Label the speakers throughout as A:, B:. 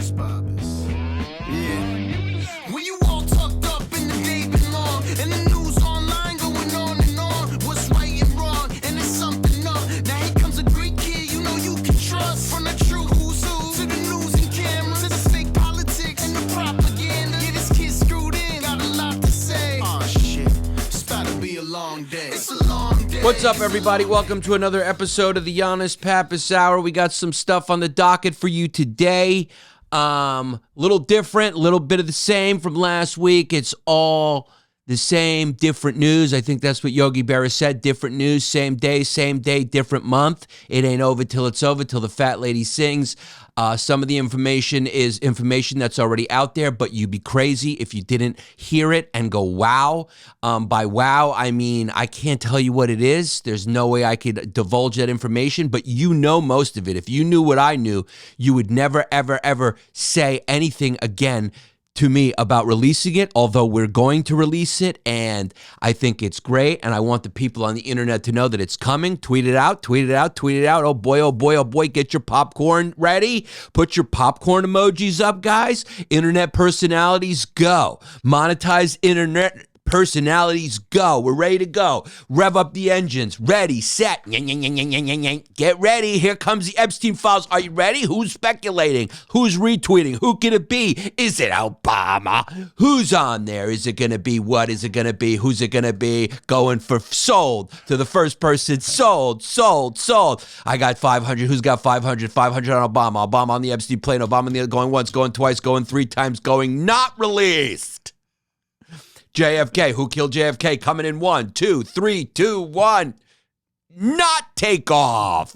A: Yes, Pappas. Yeah. When you all tucked up in the day been long, and the news online going on and on, what's right and wrong, and it's something up. Now here comes a great kid you know you can trust. From the true who's who, to the news and cameras, to the fake politics and the propaganda. Yeah, this kid screwed in, got a lot to say. Aw, shit, it's about to be a long day. It's a long day.
B: What's up, everybody? Welcome to another episode of the Yannis Pappas Hour. We got some stuff on the docket for you today. Little different, little bit of the same from last week. It's all the same, different news. I think that's what Yogi Berra said. Different news, same day, different month. It ain't over till it's over, till the fat lady sings. Some of the information is information that's already out there, but you'd be crazy if you didn't hear it and go, wow. By wow, I mean, I can't tell you what it is. There's no way I could divulge that information, but you know most of it. If you knew what I knew, you would never, ever, ever say anything again to me about releasing it, although we're going to release it, and I think it's great, and I want the people on the internet to know that it's coming. Tweet it out, tweet it out, tweet it out. Oh boy, oh boy, oh boy, get your popcorn ready. Put your popcorn emojis up, guys. Internet personalities, go. Monetize internet personalities, go. We're ready to go. Rev up the engines. Ready, set. Get ready. Here comes the Epstein files. Are you ready? Who's speculating? Who's retweeting? Who could it be? Is it Obama? Who's on there? Is it going to be? What is it going to be? Who's it going to be? Going for sold to the first person. Sold. I got 500. Who's got 500? 500 on Obama. Obama on the Epstein plane. Obama on the going once, going twice, going three times, going not released. JFK, who killed JFK? Coming in 1, 2, 3, 2, 1. Not take off.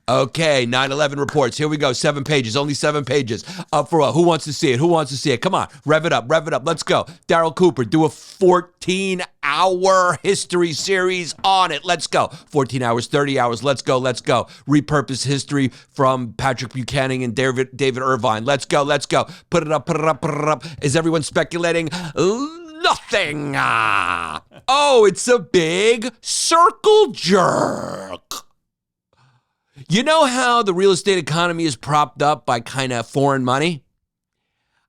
B: Okay, 9/11 reports. Here we go. 7 pages, only 7 pages. Up for what? Who wants to see it? Who wants to see it? Come on, rev it up. Let's go. Daryl Cooper, do a 14-hour history series on it. Let's go. 14 hours, 30 hours. Let's go. Repurpose history from Patrick Buchanan and David Irvine. Let's go. Put it up. Is everyone speculating? Nothing. Oh, it's a big circle jerk. You know how the real estate economy is propped up by kind of foreign money?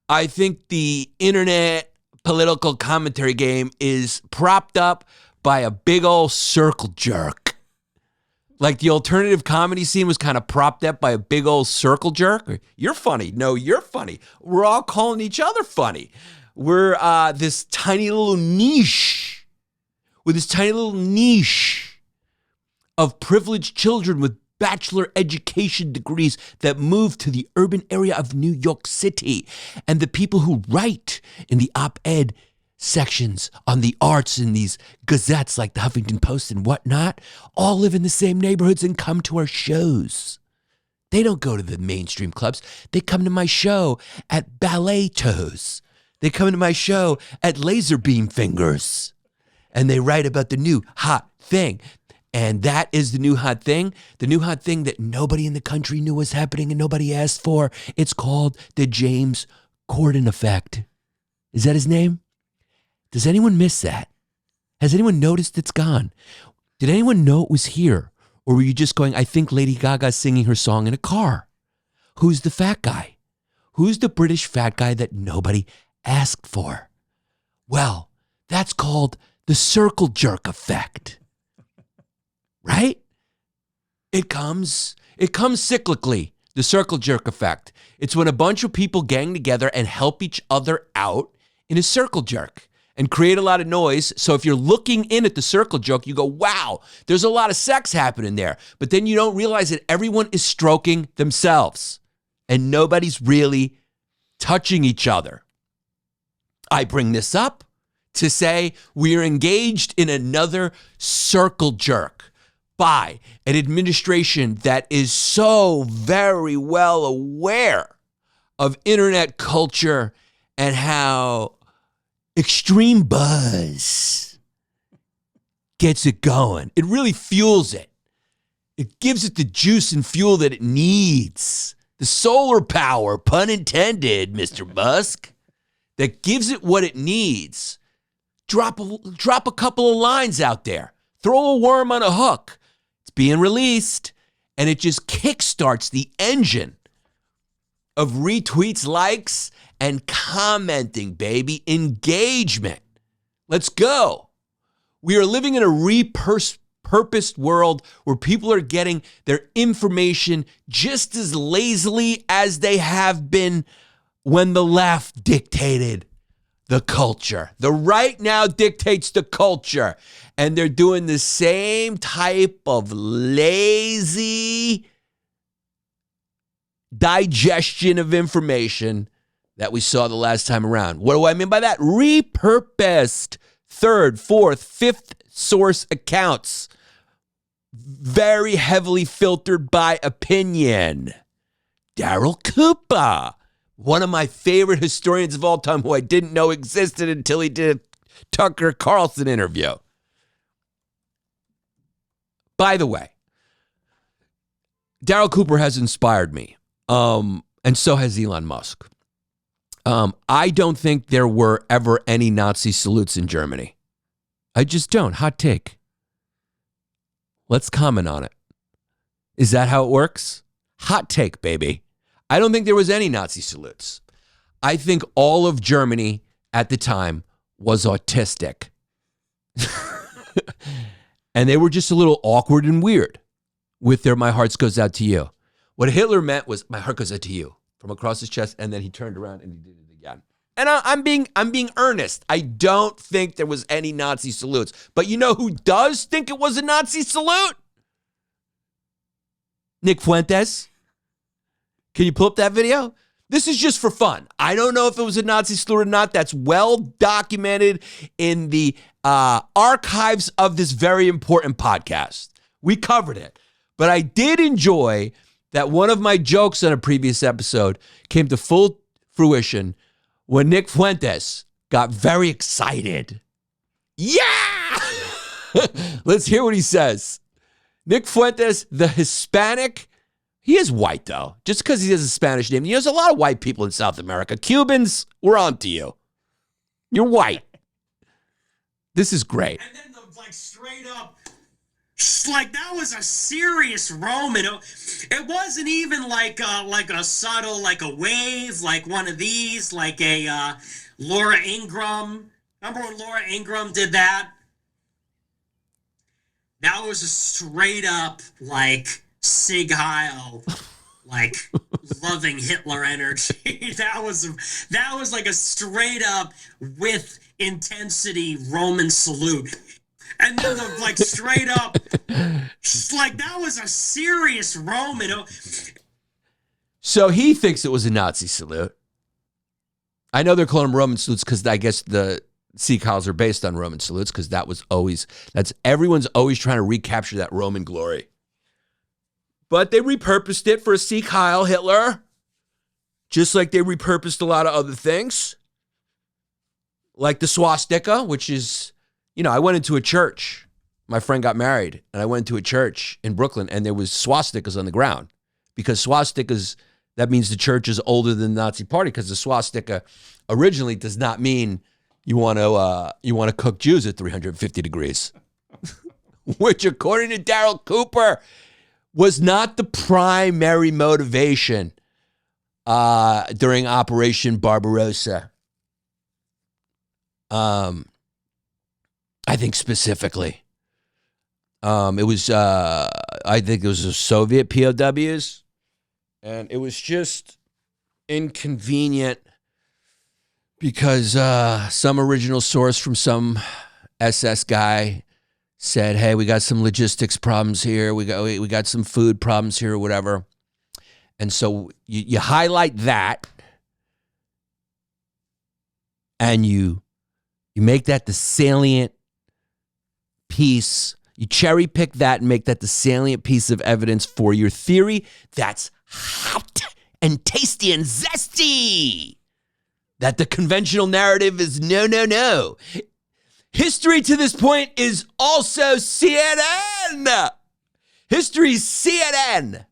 B: I think the internet political commentary game is propped up by a big old circle jerk. Like the alternative comedy scene was kind of propped up by a big old circle jerk. You're funny. No, you're funny. We're all calling each other funny. We're this tiny little niche. With this tiny little niche of privileged children with bachelor education degrees that move to the urban area of New York City. And the people who write in the op-ed sections on the arts in these gazettes like the Huffington Post and whatnot all live in the same neighborhoods and come to our shows. They don't go to the mainstream clubs. They come to my show at Ballet Toes. They come to my show at Laser Beam Fingers. And they write about the new hot thing. And that is the new hot thing that nobody in the country knew was happening and nobody asked for. It's called the James Corden effect. Is that his name? Does anyone miss that? Has anyone noticed it's gone? Did anyone know it was here? Or were you just going, I think Lady Gaga's singing her song in a car? Who's the fat guy? Who's the British fat guy that nobody asked for? Well, that's called the circle jerk effect. Right? It comes cyclically, the circle jerk effect. It's when a bunch of people gang together and help each other out in a circle jerk and create a lot of noise. So if you're looking in at the circle jerk, you go, wow, there's a lot of sex happening there. But then you don't realize that everyone is stroking themselves and nobody's really touching each other. I bring this up to say we are engaged in another circle jerk by an administration that is so very well aware of internet culture and how extreme buzz gets it going. It really fuels it. It gives it the juice and fuel that it needs. The solar power, pun intended, Mr. Musk, that gives it what it needs. Drop a couple of lines out there. Throw a worm on a hook. It's being released, and it just kickstarts the engine of retweets, likes, and commenting, baby. Engagement. Let's go. We are living in a repurposed world where people are getting their information just as lazily as they have been when the left dictated the culture. The right now dictates the culture. And they're doing the same type of lazy digestion of information that we saw the last time around. What do I mean by that? Repurposed third, fourth, fifth source accounts. Very heavily filtered by opinion. Daryl Cooper, one of my favorite historians of all time who I didn't know existed until he did a Tucker Carlson interview. By the way, Daryl Cooper has inspired me, and so has Elon Musk. I don't think there were ever any Nazi salutes in Germany. I just don't. Hot take. Let's comment on it. Is that how it works? Hot take, baby. I don't think there was any Nazi salutes. I think all of Germany at the time was autistic. And they were just a little awkward and weird with their "my heart goes out to you." What Hitler meant was "my heart goes out to you" from across his chest, and then he turned around and he did it again. And I'm being earnest. I don't think there was any Nazi salutes. But you know who does think it was a Nazi salute? Nick Fuentes. Can you pull up that video? This is just for fun. I don't know if it was a Nazi salute or not. That's well documented in the archives of this very important podcast. We covered it. But I did enjoy that one of my jokes on a previous episode came to full fruition when Nick Fuentes got very excited. Yeah! Let's hear what he says. Nick Fuentes, the Hispanic. He is white, though. Just because he has a Spanish name. There's a lot of white people in South America. Cubans, we're on to you. You're white. This is great.
C: And then straight up, like that was a serious Roman. It wasn't even like a subtle, like a wave, like one of these, like a Laura Ingraham. Remember when Laura Ingraham did that? That was a straight up, like, Sig Heil, like, loving Hitler energy. That was like a straight up, with intensity Roman salute. And then straight up, like that was a serious Roman.
B: So he thinks it was a Nazi salute. I know they're calling them Roman salutes because I guess the Sikh Heils are based on Roman salutes because everyone's always trying to recapture that Roman glory. But they repurposed it for a Sikh Heil Hitler, just like they repurposed a lot of other things, like the swastika, which is, I went into a church. My friend got married, and I went into a church in Brooklyn, and there was swastikas on the ground because swastikas, that means the church is older than the Nazi Party because the swastika originally does not mean you want to cook Jews at 350 degrees, which, according to Daryl Cooper, was not the primary motivation during Operation Barbarossa. I think specifically, it was. I think it was the Soviet POWs, and it was just inconvenient because some original source from some SS guy said, "Hey, we got some logistics problems here. We got some food problems here, or whatever." And so you highlight that, and you make that the salient piece. You cherry pick that and make that the salient piece of evidence for your theory that's hot and tasty and zesty. That the conventional narrative is no. History to this point is also CNN. History's CNN.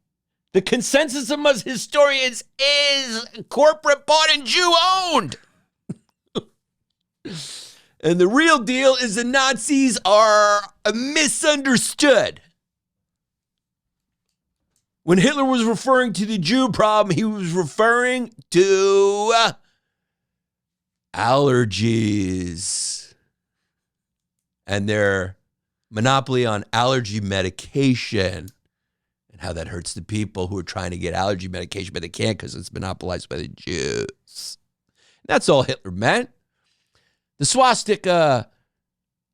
B: The consensus among historians is corporate bought and Jew owned. And the real deal is the Nazis are misunderstood. When Hitler was referring to the Jew problem, he was referring to allergies and their monopoly on allergy medication and how that hurts the people who are trying to get allergy medication, but they can't because it's monopolized by the Jews. That's all Hitler meant. The swastika,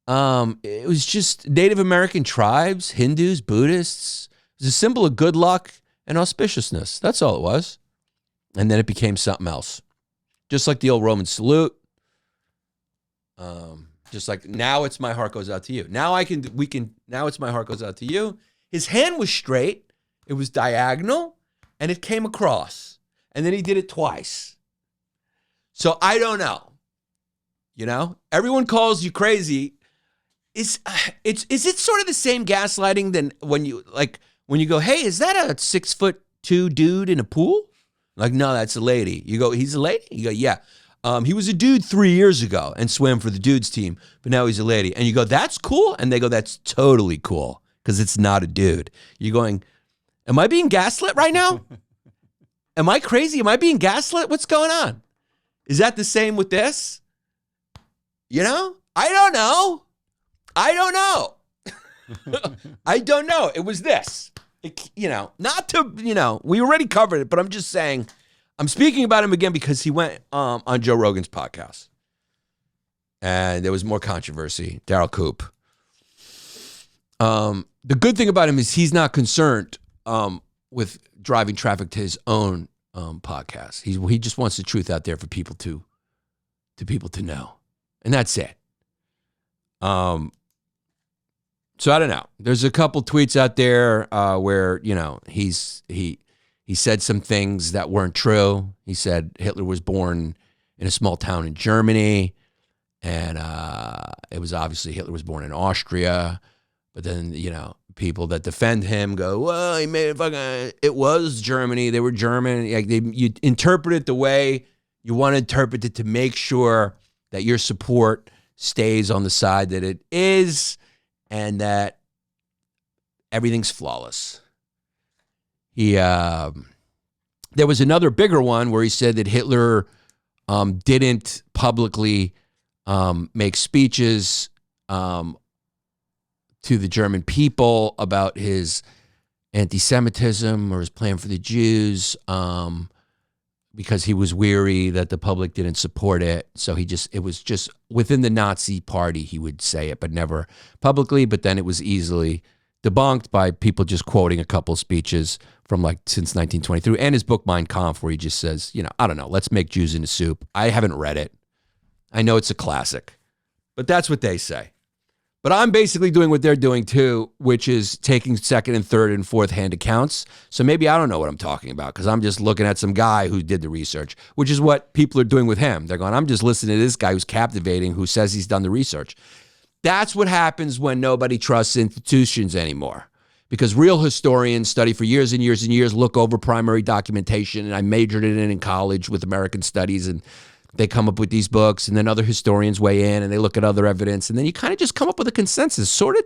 B: it was just Native American tribes, Hindus, Buddhists. It was a symbol of good luck and auspiciousness. That's all it was. And then it became something else. Just like the old Roman salute. Just like, now it's my heart goes out to you. Now now it's my heart goes out to you. His hand was straight. It was diagonal. And it came across. And then he did it twice. So I don't know. You know, everyone calls you crazy. Is it sort of the same gaslighting than when you go, hey, is that a 6'2" dude in a pool? Like, no, that's a lady. You go, he's a lady? You go, yeah. He was a dude 3 years ago and swam for the dudes team, but now he's a lady. And you go, that's cool? And they go, that's totally cool because it's not a dude. You're going, am I being gaslit right now? Am I crazy? Am I being gaslit? What's going on? Is that the same with this? You know? I don't know. I don't know. It was this. Not to, we already covered it, but I'm just saying, I'm speaking about him again because he went on Joe Rogan's podcast. And there was more controversy. Daryl Coop. The good thing about him is he's not concerned with driving traffic to his own podcast. He just wants the truth out there for people to know. And that's it. So I don't know. There's a couple tweets out there where, he said some things that weren't true. He said Hitler was born in a small town in Germany, and it was obviously Hitler was born in Austria. But then, people that defend him go, well, he made it was Germany. They were German. Like you interpret it the way you want to interpret it to make sure that your support stays on the side that it is and that everything's flawless. There was another bigger one where he said that Hitler didn't publicly make speeches to the German people about his anti-Semitism or his plan for the Jews because he was weary that the public didn't support it. So it was just within the Nazi party, he would say it, but never publicly. But then it was easily debunked by people just quoting a couple speeches from since 1923 and his book Mein Kampf, where he just says, I don't know, let's make Jews into soup. I haven't read it. I know it's a classic, but that's what they say. But I'm basically doing what they're doing too, which is taking second and third and fourth hand accounts. So maybe I don't know what I'm talking about because I'm just looking at some guy who did the research, which is what people are doing with him. They're going, I'm just listening to this guy who's captivating, who says he's done the research. That's what happens when nobody trusts institutions anymore. Because real historians study for years and years and years, look over primary documentation, and I majored in college with American studies, and they come up with these books, and then other historians weigh in, and they look at other evidence, and then you kind of just come up with a consensus, sort of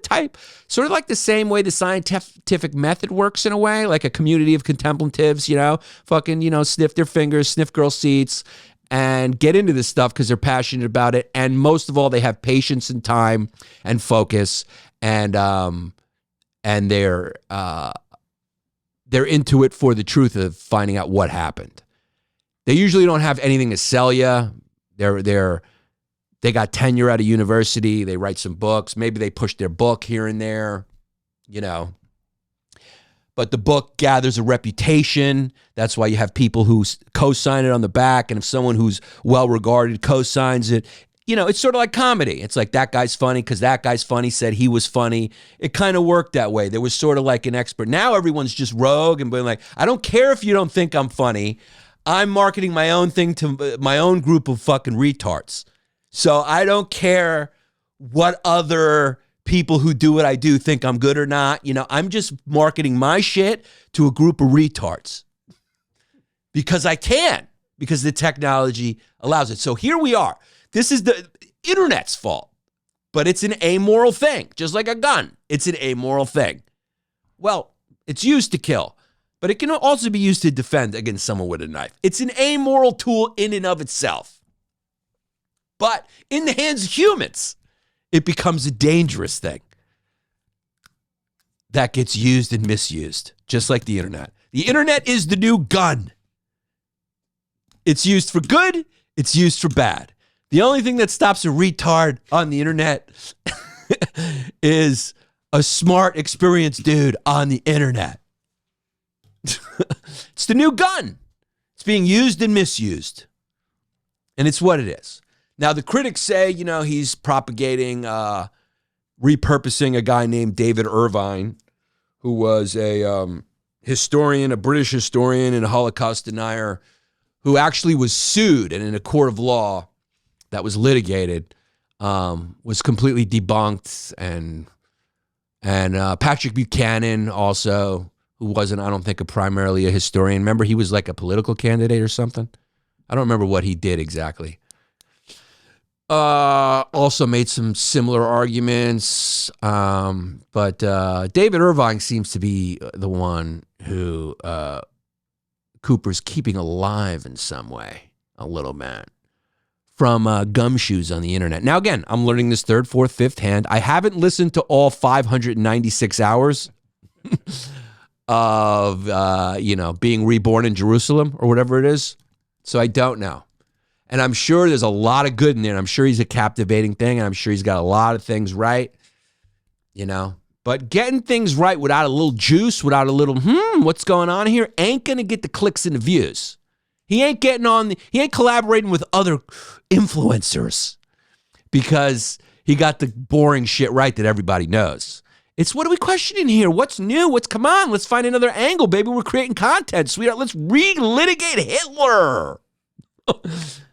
B: like the same way the scientific method works in a way, like a community of contemplatives, sniff their fingers, sniff girl seats, and get into this stuff because they're passionate about it, and most of all, they have patience and time and focus, and they're into it for the truth of finding out what happened. They usually don't have anything to sell you. They got tenure at a university. They write some books. Maybe they push their book here and there, But the book gathers a reputation. That's why you have people who co-sign it on the back. And if someone who's well-regarded co-signs it, it's sort of like comedy. It's like that guy's funny because that guy's funny said he was funny. It kind of worked that way. There was sort of like an expert. Now everyone's just rogue and being like, I don't care if you don't think I'm funny. I'm marketing my own thing to my own group of fucking retards. So I don't care what other people who do what I do think I'm good or not. I'm just marketing my shit to a group of retards because I can, because the technology allows it. So here we are. This is the internet's fault, but it's an amoral thing, just like a gun. It's an amoral thing. Well, it's used to kill. but it can also be used to defend against someone with a knife. It's an amoral tool in and of itself. But in the hands of humans, it becomes a dangerous thing that gets used and misused, just like the internet. The internet is the new gun. It's used for good, it's used for bad. The only thing that stops a retard on the internet is a smart, experienced dude on the internet. It's the new gun. It's being used and misused. And it's what it is. Now, the critics say, he's propagating, repurposing a guy named David Irvine, who was a historian, a British historian and a Holocaust denier, who actually was sued and in a court of law that was litigated, was completely debunked. And Patrick Buchanan also, who wasn't, I don't think, primarily a historian. Remember, he was like a political candidate or something? I don't remember what he did exactly. Also made some similar arguments. But David Irvine seems to be the one who Cooper's keeping alive in some way, a little bit, from gumshoes on the internet. Now, again, I'm learning this third, fourth, fifth hand. I haven't listened to all 596 hours of, being reborn in Jerusalem or whatever it is. So I don't know. And I'm sure there's a lot of good in there. And I'm sure he's a captivating thing. And I'm sure he's got a lot of things right, But getting things right without a little juice, without a little, what's going on here, ain't going to get the clicks and the views. He ain't he ain't collaborating with other influencers because he got the boring shit right that everybody knows. It's, what are we questioning here? What's new? Come on, let's find another angle, baby. We're creating content, sweetheart. Let's relitigate Hitler.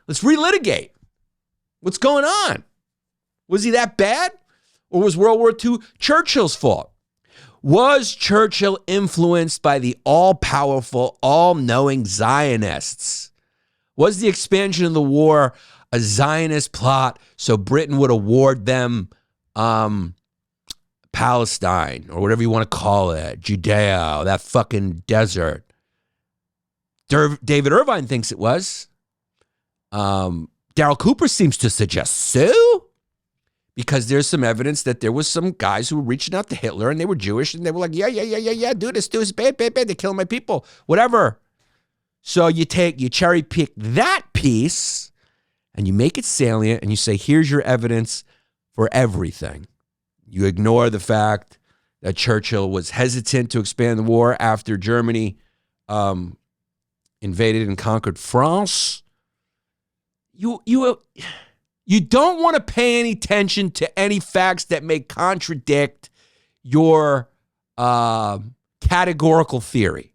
B: Let's relitigate. What's going on? Was he that bad? Or was World War II Churchill's fault? Was Churchill influenced by the all-powerful, all-knowing Zionists? Was the expansion of the war a Zionist plot so Britain would award them Palestine, or whatever you want to call it, Judea, that fucking desert? David Irvine thinks it was. Daryl Cooper seems to suggest so, because there's some evidence that there was some guys who were reaching out to Hitler and they were Jewish and they were like, yeah, do this, bad, they're killing my people, whatever. So you cherry pick that piece and you make it salient and you say, here's your evidence for everything. You ignore the fact that Churchill was hesitant to expand the war after Germany invaded and conquered France. You don't want to pay any attention to any facts that may contradict your categorical theory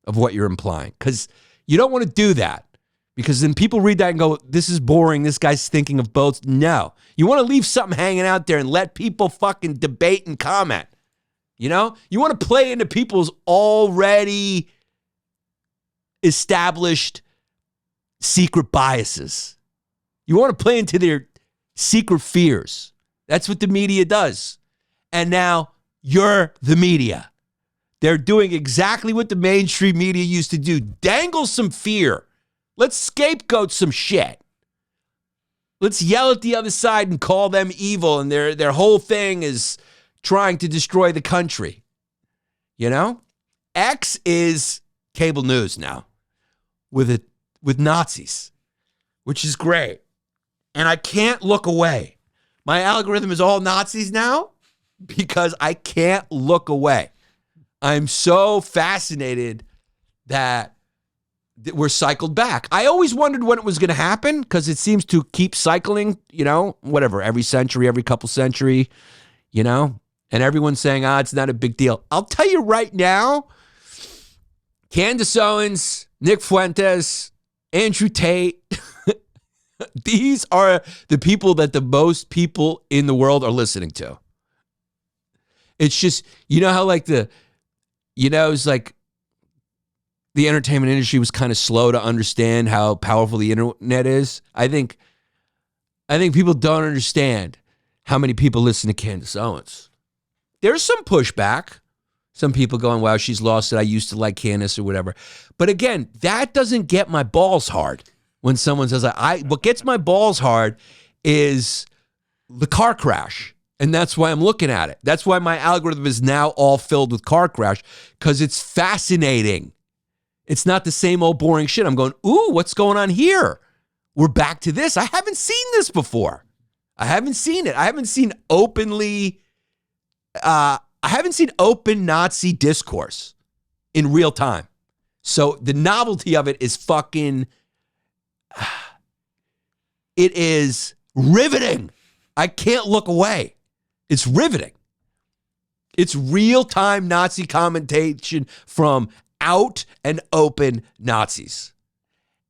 B: of what you're implying, because you don't want to do that, because then people read that and go, this is boring, this guy's thinking of both. No. You want to leave something hanging out there and let people fucking debate and comment. You want to play into people's already established secret biases. You want to play into their secret fears. That's what the media does. And now you're the media. They're doing exactly what the mainstream media used to do. Dangle some fear. Let's scapegoat some shit. Let's yell at the other side and call them evil, and their whole thing is trying to destroy the country. X is cable news now with Nazis, which is great. And I can't look away. My algorithm is all Nazis now because I can't look away. I'm so fascinated that we're cycled back. I always wondered when it was going to happen because it seems to keep cycling, every century, every couple century, and everyone's saying, it's not a big deal. I'll tell you right now, Candace Owens, Nick Fuentes, Andrew Tate, these are the people that the most people in the world are listening to. It's just, how it's like the entertainment industry was kind of slow to understand how powerful the internet is. I think people don't understand how many people listen to Candace Owens. There's some pushback. Some people going, wow, she's lost it. I used to like Yannis or whatever. But again, that doesn't get my balls hard when someone says, what gets my balls hard is the car crash. And that's why I'm looking at it. That's why my algorithm is now all filled with car crash, because it's fascinating. It's not the same old boring shit. I'm going, ooh, what's going on here? We're back to this. I haven't seen this before. I haven't seen it. I haven't seen openly, I haven't seen open Nazi discourse in real time. So the novelty of it is fucking, it is riveting. I can't look away. It's riveting. It's real-time Nazi commentation from out and open Nazis.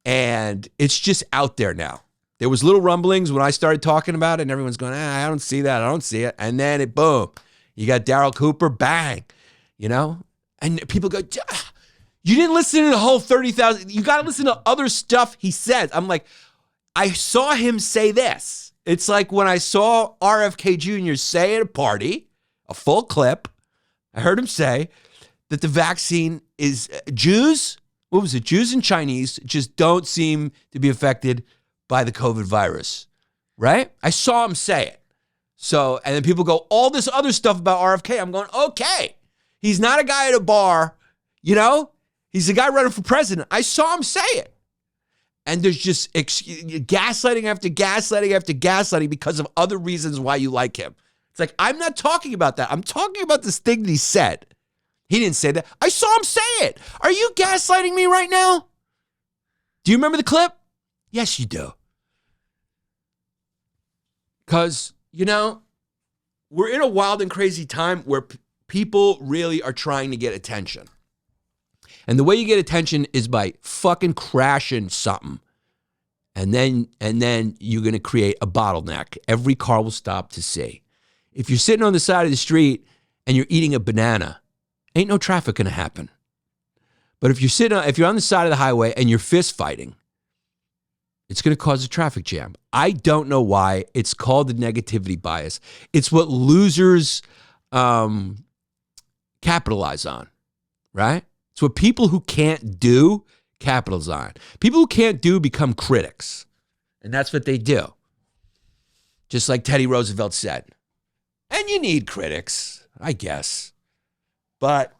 B: And it's just out there now. There was little rumblings when I started talking about it, and everyone's going, I don't see that. I don't see it. And then it, boom. You got Daryl Cooper, bang. You know? And people go, you didn't listen to the whole 30,000. You got to listen to other stuff he says. I'm like, I saw him say this. It's like when I saw RFK Jr. say at a party, a full clip, I heard him say that the vaccine is Jews, what was it? Jews and Chinese just don't seem to be affected by the COVID virus, right? I saw him say it. So, and then people go, all this other stuff about RFK. I'm going, okay. He's not a guy at a bar, you know? He's a guy running for president. I saw him say it. And there's just gaslighting after gaslighting after gaslighting because of other reasons why you like him. It's like, I'm not talking about that. I'm talking about this thing that he said. He didn't say that. I saw him say it. Are you gaslighting me right now? Do you remember the clip? Yes, you do. Because, you know, we're in a wild and crazy time where people really are trying to get attention. And the way you get attention is by fucking crashing something. And then you're going to create a bottleneck. Every car will stop to see. If you're sitting on the side of the street and you're eating a banana, ain't no traffic going to happen. But if you're on the side of the highway and you're fist fighting, it's going to cause a traffic jam. I don't know why. It's called the negativity bias. It's what losers capitalize on, right? It's what people who can't do capitalize on. People who can't do become critics. And that's what they do. Just like Teddy Roosevelt said. And you need critics, I guess. But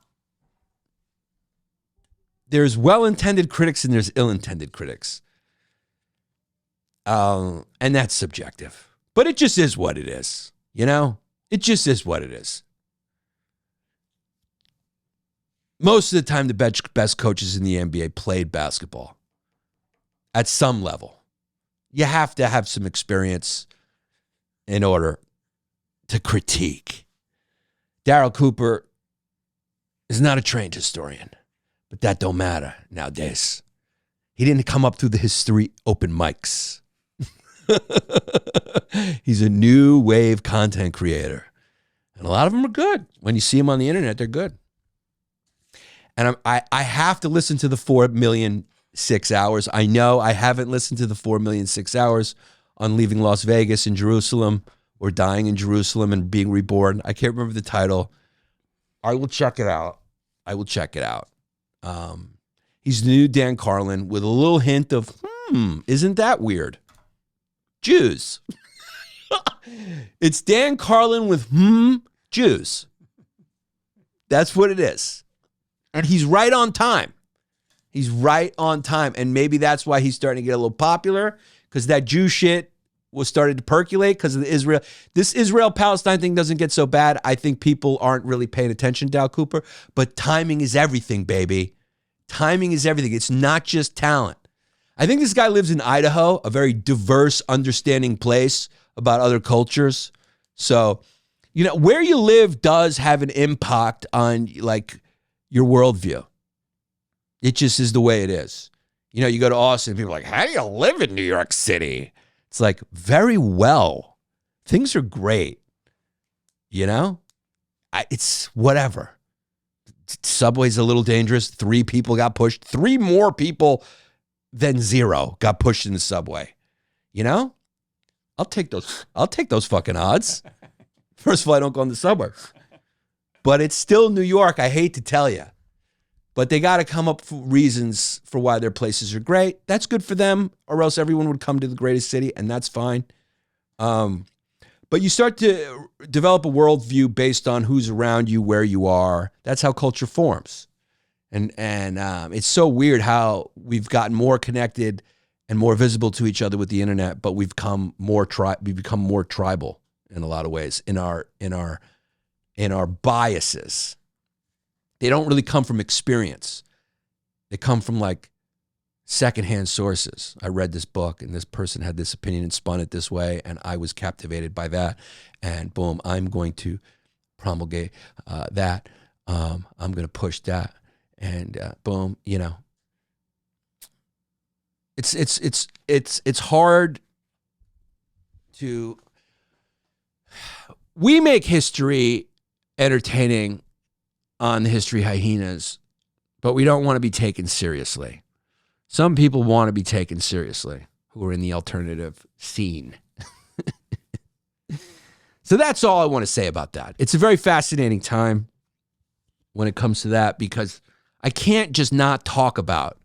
B: there's well-intended critics and there's ill-intended critics. And that's subjective. But it just is what it is. You know? It just is what it is. Most of the time, the best coaches in the NBA played basketball at some level. You have to have some experience in order to critique. Daryl Cooper is not a trained historian, but that don't matter nowadays. He didn't come up through the history open mics. He's a new wave content creator. And a lot of them are good. When you see them on the internet, they're good. And I have to listen to the 4,000,006 hours. I know I haven't listened to the 4,000,006 hours on Leaving Las Vegas in Jerusalem or Dying in Jerusalem and Being Reborn. I can't remember the title. I will check it out. He's the new Dan Carlin with a little hint of, isn't that weird? Jews. It's Dan Carlin with Jews. That's what it is. And he's right on time. He's right on time. And maybe that's why he's starting to get a little popular, because that Jew shit was started to percolate because of the Israel. This Israel-Palestine thing doesn't get so bad. I think people aren't really paying attention to Dal Cooper. But timing is everything, baby. Timing is everything. It's not just talent. I think this guy lives in Idaho, a very diverse, understanding place about other cultures. So, you know, where you live does have an impact on, like, your worldview. It just is the way it is. You know, you go to Austin, people are like, how do you live in New York City? It's like, very well. Things are great. You know? It's whatever. Subway's a little dangerous. 3 people got pushed. 3 more people than 0 got pushed in the subway. You know? I'll take those fucking odds. First of all, I don't go on the subway. But it's still New York, I hate to tell you. But they got to come up with reasons for why their places are great. That's good for them, or else everyone would come to the greatest city, and that's fine. But you start to develop a worldview based on who's around you, where you are. That's how culture forms. And it's so weird how we've gotten more connected and more visible to each other with the internet, but we've become more tribal in a lot of ways in our biases. They don't really come from experience. They come from like secondhand sources. I read this book and this person had this opinion and spun it this way, and I was captivated by that. And boom, I'm going to promulgate that. I'm going to push that, and boom, you know. It's hard to. We make history entertaining on the History Hyenas, but we don't want to be taken seriously. Some people want to be taken seriously who are in the alternative scene. So that's all I want to say about that. It's a very fascinating time when it comes to that, because I can't just not talk about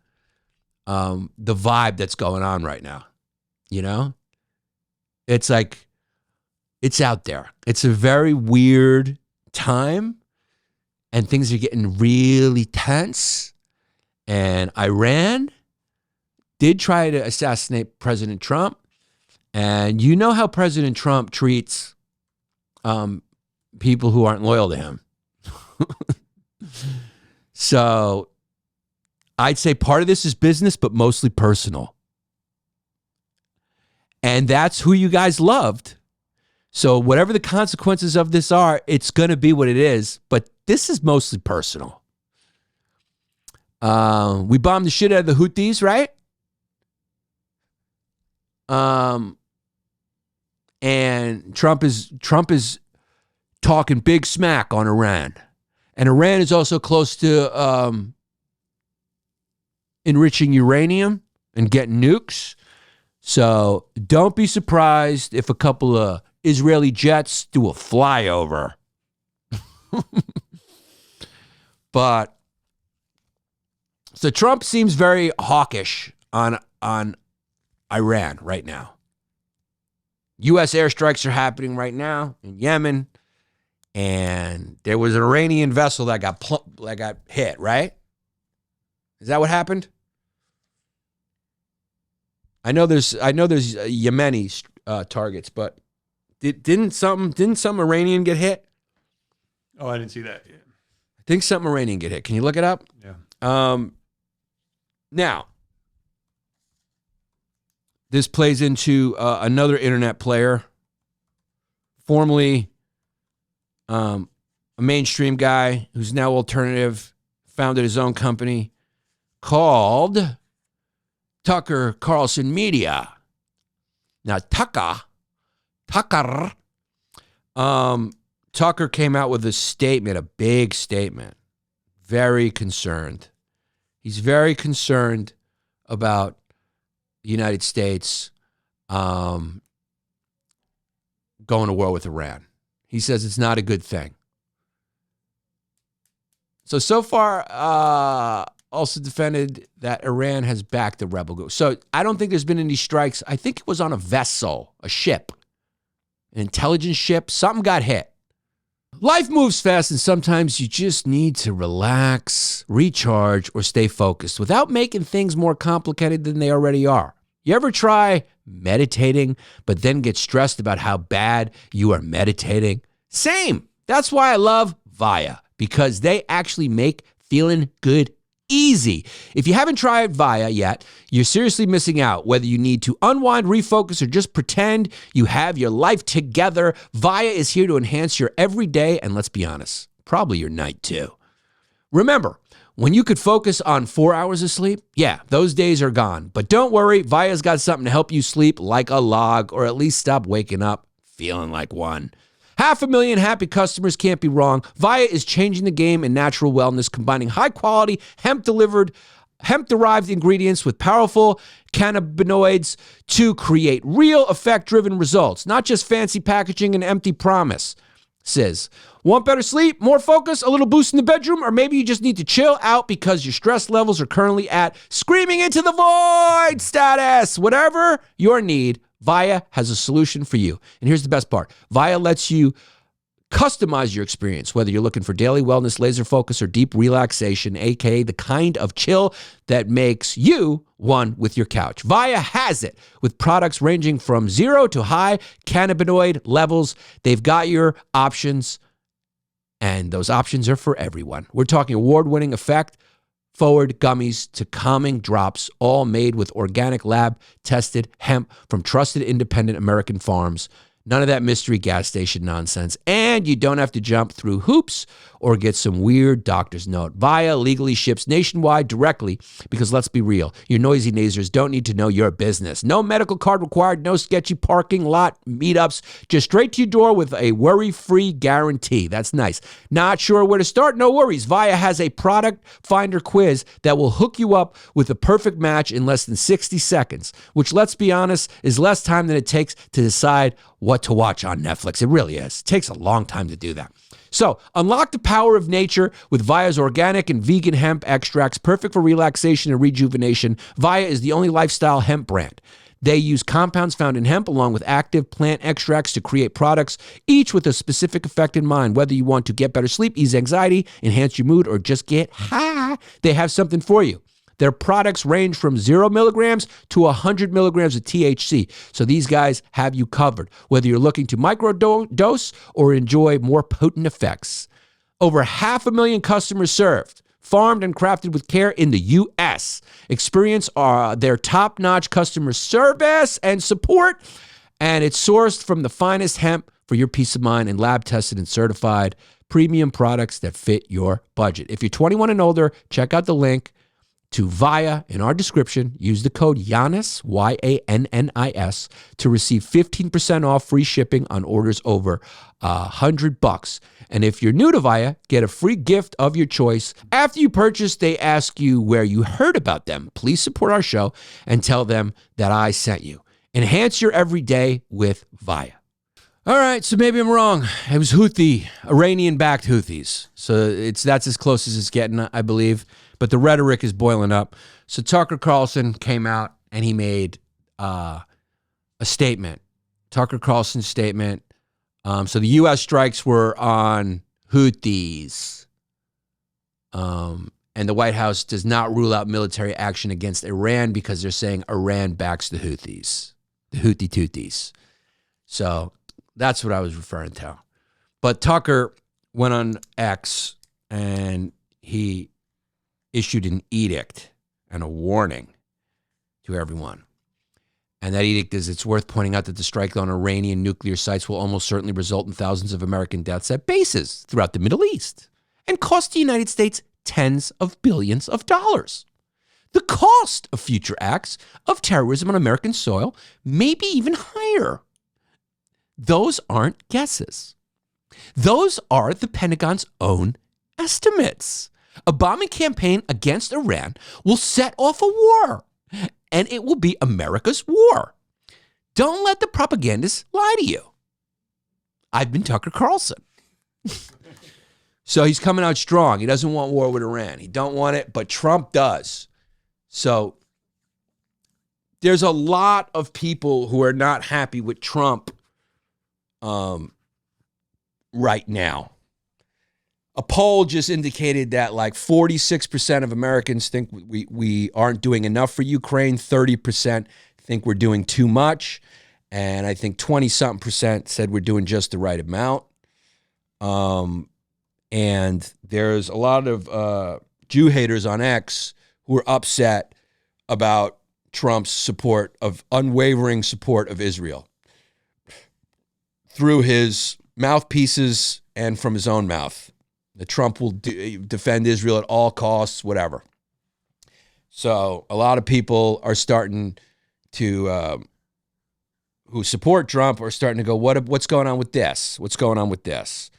B: the vibe that's going on right now. You know? It's like, it's out there. It's a very weird time, and things are getting really tense. And Iran did try to assassinate President Trump. And you know how President Trump treats people who aren't loyal to him. So I'd say part of this is business, but mostly personal. And that's who you guys loved. So whatever the consequences of this are, it's going to be what it is. But this is mostly personal. We bombed the shit out of the Houthis, right? And Trump is talking big smack on Iran. And Iran is also close to enriching uranium and getting nukes. So don't be surprised if a couple of Israeli jets do a flyover. But so Trump seems very hawkish on Iran right now. U.S. airstrikes are happening right now in Yemen, and there was an Iranian vessel that got hit. Right? Is that what happened? I know there's Yemeni targets, but didn't some Iranian get hit?
D: Oh, I didn't see that yet.
B: I think some Iranian get hit. Can you look it up?
D: Yeah.
B: Now, this plays into another internet player, formerly a mainstream guy who's now alternative, founded his own company called Tucker Carlson Media. Now, Tucker came out with a statement, a big statement, very concerned. He's very concerned about the United States going to war with Iran. He says it's not a good thing. So far, also defended that Iran has backed the rebel group. So I don't think there's been any strikes. I think it was on a vessel, a ship, an intelligence ship. Something got hit. Life moves fast, and sometimes you just need to relax, recharge, or stay focused without making things more complicated than they already are. You ever try meditating, but then get stressed about how bad you are meditating? Same. That's why I love Via, because they actually make feeling good easy. If you haven't tried Via yet, you're seriously missing out. Whether you need to unwind, refocus, or just pretend you have your life together, Via is here to enhance your everyday and, let's be honest, probably your night too. Remember, when you could focus on 4 hours of sleep, yeah, those days are gone. But don't worry, Via's got something to help you sleep like a log, or at least stop waking up feeling like one. 500,000 happy customers can't be wrong. Via is changing the game in natural wellness, combining high-quality, hemp-derived ingredients with powerful cannabinoids to create real effect-driven results, not just fancy packaging and empty promises. Want better sleep, more focus, a little boost in the bedroom, or maybe you just need to chill out because your stress levels are currently at screaming into the void status. Whatever your need, Via has a solution for you. And here's the best part. Via lets you customize your experience, whether you're looking for daily wellness, laser focus, or deep relaxation, aka the kind of chill that makes you one with your couch. Via has it with products ranging from 0 to high cannabinoid levels. They've got your options, and those options are for everyone. We're talking award-winning effect forward gummies to calming drops, all made with organic lab-tested hemp from trusted independent American farms. None of that mystery gas station nonsense. And you don't have to jump through hoops or get some weird doctor's note. Via legally ships nationwide directly because let's be real, your noisy nasers don't need to know your business. No medical card required, no sketchy parking lot meetups, just straight to your door with a worry-free guarantee. That's nice. Not sure where to start? No worries. Via has a product finder quiz that will hook you up with the perfect match in less than 60 seconds, which, let's be honest, is less time than it takes to decide what to watch on Netflix. It really is. It takes a long time to do that. So, unlock the power of nature with Via's organic and vegan hemp extracts, perfect for relaxation and rejuvenation. Via is the only lifestyle hemp brand. They use compounds found in hemp along with active plant extracts to create products, each with a specific effect in mind. Whether you want to get better sleep, ease anxiety, enhance your mood, or just get high, they have something for you. Their products range from 0 milligrams to 100 milligrams of THC. So these guys have you covered, whether you're looking to microdose or enjoy more potent effects. Over 500,000 customers served, farmed and crafted with care in the U.S. Experience their top-notch customer service and support, and it's sourced from the finest hemp for your peace of mind and lab-tested and certified premium products that fit your budget. If you're 21 and older, check out the link to Via in our description. Use the code Yannis, YANNIS, to receive 15% off free shipping on orders over $100. And if you're new to Via, get a free gift of your choice. After you purchase, they ask you where you heard about them. Please support our show and tell them that I sent you. Enhance your everyday with Via. All right, so maybe I'm wrong. It was Iranian-backed Houthis. So that's as close as it's getting, I believe. But the rhetoric is boiling up. So Tucker Carlson came out and he made a statement. Tucker Carlson's statement. So the U.S. strikes were on Houthis. And the White House does not rule out military action against Iran because they're saying Iran backs the Houthis, the Houthi-Tutsis. So that's what I was referring to. But Tucker went on X and he issued an edict and a warning to everyone. And that edict is, it's worth pointing out that the strike on Iranian nuclear sites will almost certainly result in thousands of American deaths at bases throughout the Middle East and cost the United States tens of billions of dollars. The cost of future acts of terrorism on American soil may be even higher. Those aren't guesses. Those are the Pentagon's own estimates. A bombing campaign against Iran will set off a war, and it will be America's war. Don't let the propagandists lie to you. I've been Tucker Carlson. So he's coming out strong. He doesn't want war with Iran. He don't want it, but Trump does. So there's a lot of people who are not happy with Trump right now. A poll just indicated that like 46% of Americans think we aren't doing enough for Ukraine. 30% think we're doing too much. And I think 20-something% said we're doing just the right amount. And there's a lot of Jew haters on X who are upset about Trump's support of unwavering support of Israel through his mouthpieces and from his own mouth. That Trump will defend Israel at all costs, whatever. So a lot of people are starting to, who support Trump are starting to go, what's going on with this? What's going on with this?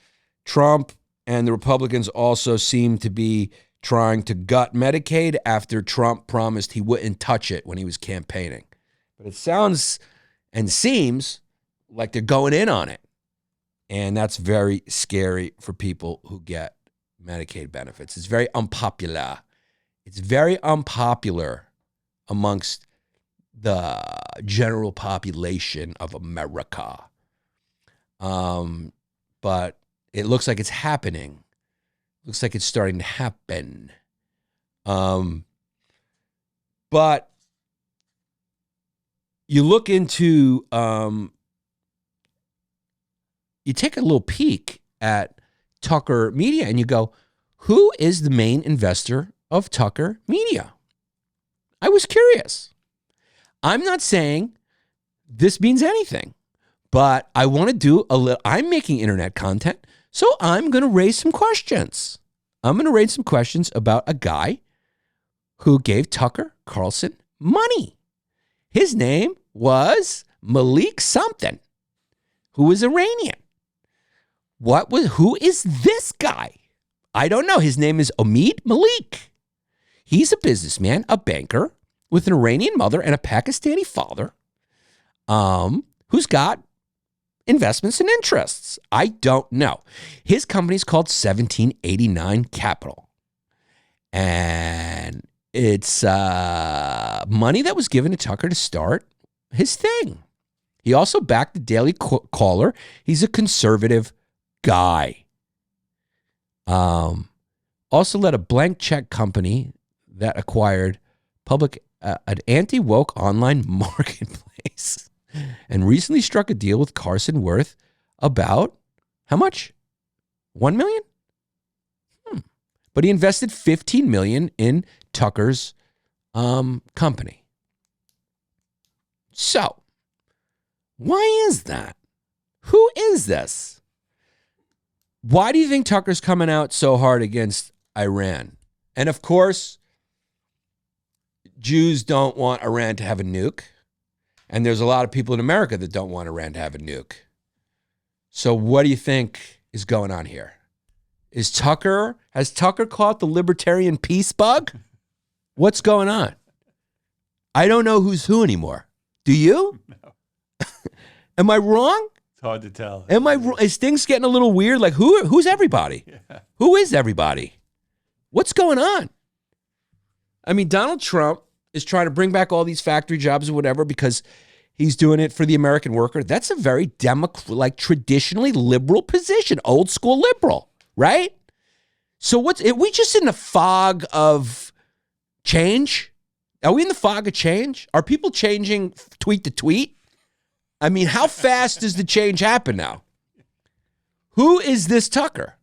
B: Trump and the Republicans also seem to be trying to gut Medicaid after Trump promised he wouldn't touch it when he was campaigning. But it sounds and seems like they're going in on it. And that's very scary for people who get Medicaid benefits. It's very unpopular. It's very unpopular amongst the general population of America. But it looks like it's happening. Looks like it's starting to happen. But you look into, you take a little peek at Tucker Media and you go, who is the main investor of Tucker Media? I was curious. I'm not saying this means anything, but I want to do a little, I'm making internet content, so I'm going to raise some questions. I'm going to raise some questions about a guy who gave Tucker Carlson money. His name was Malik something, who was Iranian. Who is this guy? I don't know. His name is Omid Malik. He's a businessman, a banker with an Iranian mother and a Pakistani father, who's got investments and interests. I don't know. His company's called 1789 Capital. And it's money that was given to Tucker to start his thing. He also backed the Daily Caller. He's a conservative guy. Also led a blank check company that acquired an anti-woke online marketplace and recently struck a deal with Carson worth about how much? $1 million? But he invested $15 million in Tucker's company. So, why is that? Who is this? Why do you think Tucker's coming out so hard against Iran? And of course, Jews don't want Iran to have a nuke. And there's a lot of people in America that don't want Iran to have a nuke. So what do you think is going on here? Has Tucker caught the libertarian peace bug? What's going on? I don't know who's who anymore. Do you?
D: No.
B: Am I wrong?
D: It's hard to tell.
B: Is things getting a little weird? Like who's everybody?
D: Yeah.
B: Who is everybody? What's going on? I mean, Donald Trump is trying to bring back all these factory jobs or whatever because he's doing it for the American worker. That's a very traditionally liberal position, old school liberal, right? So are we just in the fog of change? Are we in the fog of change? Are people changing tweet to tweet? I mean, how fast does the change happen now? Who is this Tucker?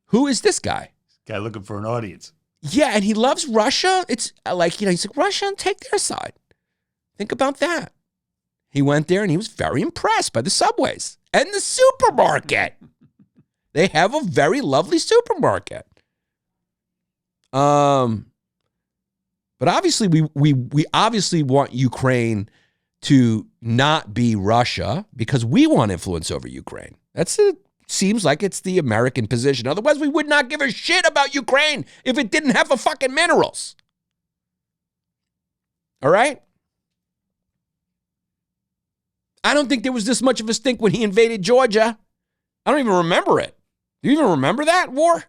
B: Who is this guy?
D: Guy looking for an audience.
B: Yeah, and he loves Russia. It's like, he's like, Russia, take their side. Think about that. He went there and he was very impressed by the subways and the supermarket. They have a very lovely supermarket. But obviously, we obviously want Ukraine to not be Russia because we want influence over Ukraine. Seems like it's the American position. Otherwise, we would not give a shit about Ukraine if it didn't have the fucking minerals. All right? I don't think there was this much of a stink when he invaded Georgia. I don't even remember it. Do you even remember that war?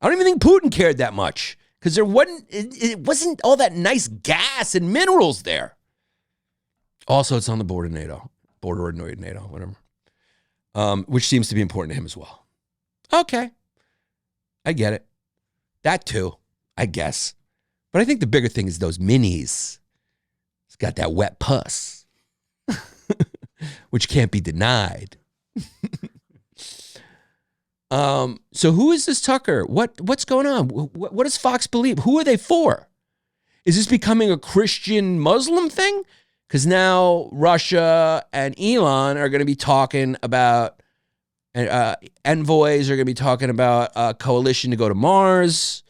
B: I don't even think Putin cared that much because it wasn't all that nice gas and minerals there. Also, it's on the border of NATO, whatever. Which seems to be important to him as well. Okay. I get it. That too, I guess. But I think the bigger thing is those minis. It's got that wet puss, which can't be denied. So who is this Tucker? What's going on? What does Fox believe? Who are they for? Is this becoming a Christian Muslim thing? Because now Russia and Elon are going to be talking about, envoys are going to be talking about a coalition to go to Mars.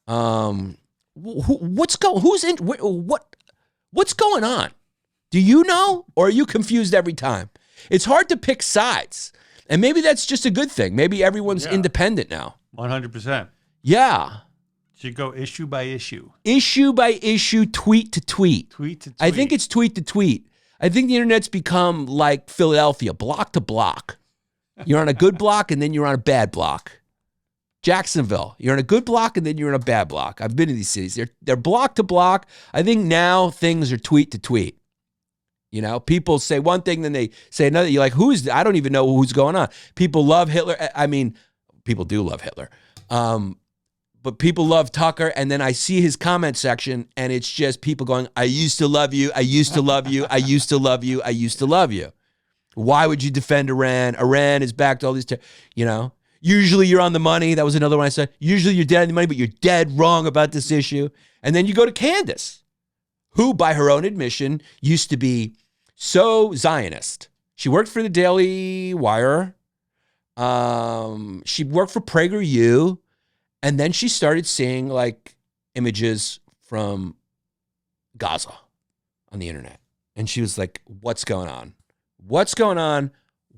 B: What's going on? Do you know, or are you confused every time? It's hard to pick sides, and maybe that's just a good thing. Maybe everyone's independent now.
D: 100%.
B: Yeah.
D: Should go issue by issue.
B: Issue by issue, tweet to tweet.
D: Tweet to tweet.
B: I think it's tweet to tweet. I think the internet's become like Philadelphia, block to block. You're on a good block and then you're on a bad block. Jacksonville, you're in a good block and then you're in a bad block. I've been to these cities. They're block to block. I think now things are tweet to tweet. You know, people say one thing, then they say another. You're like, I don't even know who's going on. People love Hitler. I mean, people do love Hitler. But people love Tucker, and then I see his comment section, and it's just people going, I used to love you, I used to love you, I used to love you, I used to love you. Why would you defend Iran? Iran is backed all these, you know. Usually you're on the money. That was another one I said. Usually you're dead on the money, but you're dead wrong about this issue. And then you go to Candace, who, by her own admission, used to be so Zionist. She worked for the Daily Wire. She worked for PragerU. And then she started seeing like images from Gaza on the internet. And she was like, what's going on? What's going on?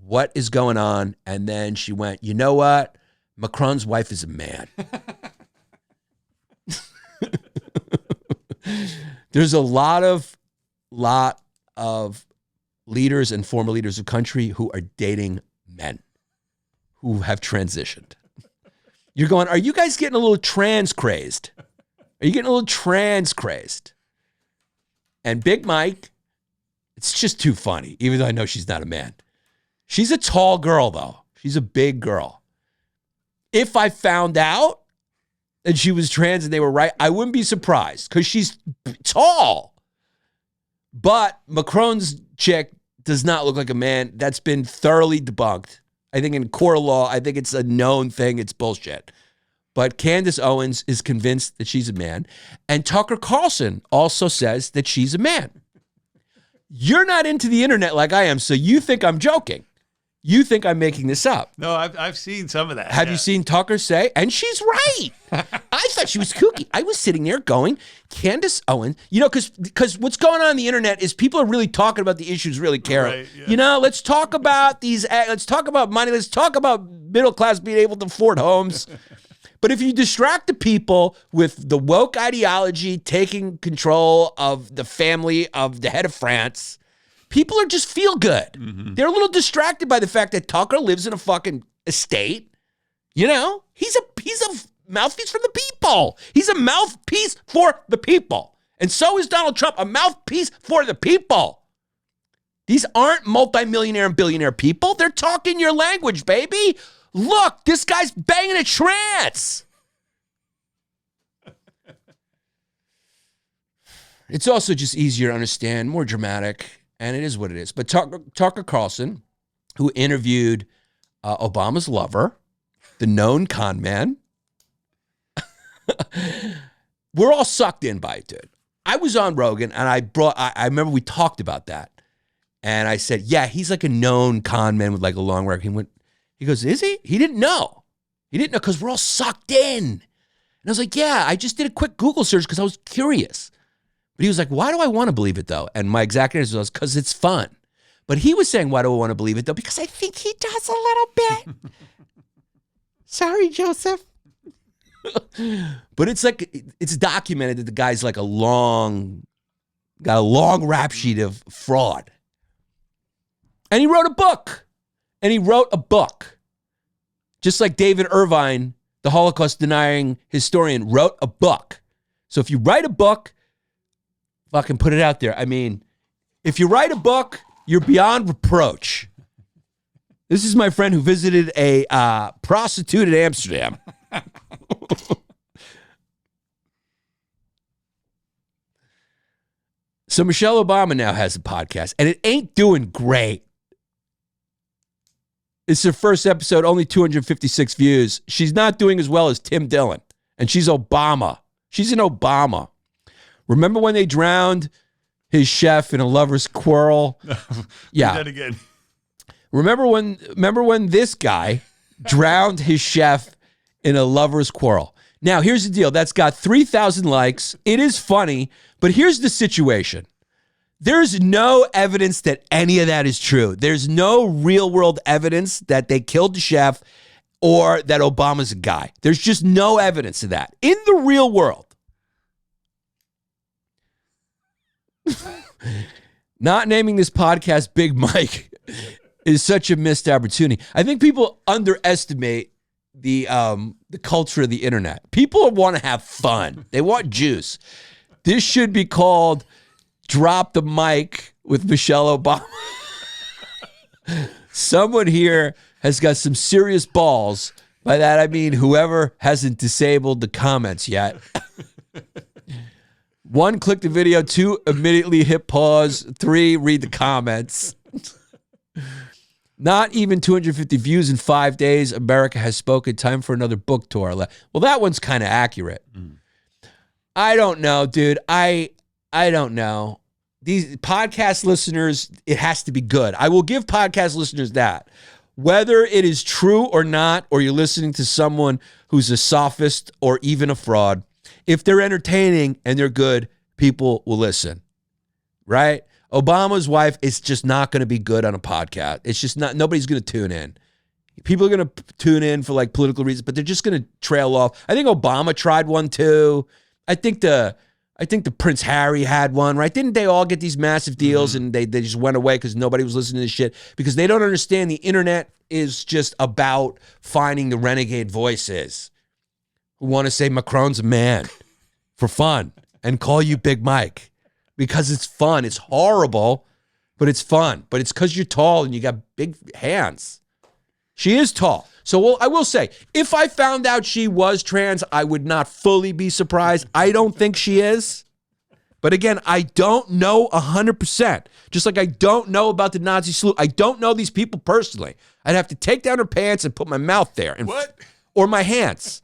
B: What is going on? And then she went, you know what? Macron's wife is a man. There's a lot of leaders and former leaders of country who are dating men who have transitioned. You're going, are you guys getting a little trans crazed? Are you getting a little trans crazed? And Big Mike, it's just too funny, even though I know she's not a man. She's a tall girl, though. She's a big girl. If I found out that she was trans and they were right, I wouldn't be surprised because she's tall. But Macron's chick does not look like a man. That's been thoroughly debunked. I think in court of law, I think it's a known thing. It's bullshit. But Candace Owens is convinced that she's a man. And Tucker Carlson also says that she's a man. You're not into the internet like I am, so you think I'm joking. You think I'm making this up.
D: No, I've seen some of that.
B: Have you seen Tucker say? And she's right. I thought she was kooky. I was sitting there going, Candace Owens, you know, because what's going on the internet is people are really talking about the issues, really care.
D: Right, yeah.
B: You know, let's talk about let's talk about money. Let's talk about middle class being able to afford homes. But if you distract the people with the woke ideology taking control of the family of the head of France, people are just feel good. Mm-hmm. They're a little distracted by the fact that Tucker lives in a fucking estate. You know, he's a mouthpiece for the people. He's a mouthpiece for the people. And so is Donald Trump, a mouthpiece for the people. These aren't multimillionaire and billionaire people. They're talking your language, baby. Look, this guy's banging a trance. It's also just easier to understand, more dramatic. And it is what it is. But Tucker Carlson, who interviewed Obama's lover, the known con man, we're all sucked in by it, dude. I was on Rogan, and I remember we talked about that. And I said, yeah, he's like a known con man with like a long record. He goes, is he? He didn't know. He didn't know because we're all sucked in. And I was like, yeah, I just did a quick Google search because I was curious. But he was like, why do I want to believe it, though? And my exact answer was, because it's fun. But he was saying, why do I want to believe it, though? Because I think he does a little bit. Sorry, Joseph. But it's like, it's documented that the guy's like got a long rap sheet of fraud. And he wrote a book. Just like David Irvine, the Holocaust-denying historian, wrote a book. So if you write a book, fucking put it out there. I mean, if you write a book, you're beyond reproach. This is my friend who visited a prostitute in Amsterdam. So Michelle Obama now has a podcast, and it ain't doing great. It's her first episode, only 256 views. She's not doing as well as Tim Dillon, and she's Obama. She's an Obama. Remember when they drowned his chef in a lover's quarrel? Yeah.
D: That again.
B: Remember when this guy drowned his chef in a lover's quarrel? Now, here's the deal. That's got 3,000 likes. It is funny, but here's the situation. There's no evidence that any of that is true. There's no real-world evidence that they killed the chef or that Obama's a guy. There's just no evidence of that in the real world. Not naming this podcast Big Mike is such a missed opportunity. I think people underestimate the culture of the internet. People want to have fun. They want juice. This should be called Drop the Mic with Michelle Obama. Someone here has got some serious balls. By that, I mean whoever hasn't disabled the comments yet. 1, click the video. 2, immediately hit pause. 3, read the comments. Not even 250 views in 5 days. America has spoken. Time for another book tour. Well, that one's kind of accurate. I don't know, dude. I don't know. These podcast listeners, it has to be good. I will give podcast listeners that. Whether it is true or not, or you're listening to someone who's a sophist or even a fraud, if they're entertaining and they're good, people will listen, right? Obama's wife is just not going to be good on a podcast. It's just not, nobody's going to tune in. People are going to tune in for like political reasons, but they're just going to trail off. I think Obama tried one too. I think the Prince Harry had one, right? Didn't they all get these massive deals and they just went away because nobody was listening to this shit? Because they don't understand the internet is just about finding the renegade voices who want to say Macron's a man for fun and call you Big Mike because it's fun. It's horrible, but it's fun. But it's because you're tall and you got big hands. She is tall. So I will say, if I found out she was trans, I would not fully be surprised. I don't think she is. But again, I don't know 100%. Just like I don't know about the Nazi salute. I don't know these people personally. I'd have to take down her pants and put my mouth there. Or my hands.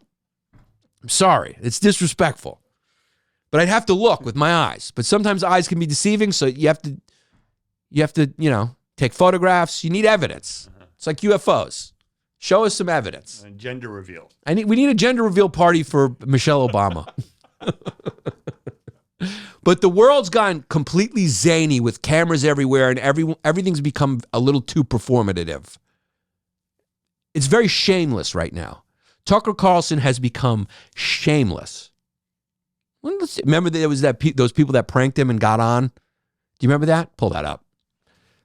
B: I'm sorry. It's disrespectful. But I'd have to look with my eyes. But sometimes eyes can be deceiving, so you have to, take photographs. You need evidence. It's like UFOs. Show us some evidence.
D: A gender reveal.
B: We need a gender reveal party for Michelle Obama. But the world's gone completely zany with cameras everywhere, and everything's become a little too performative. It's very shameless right now. Tucker Carlson has become shameless. Remember there was those people that pranked him and got on? Do you remember that? Pull that up.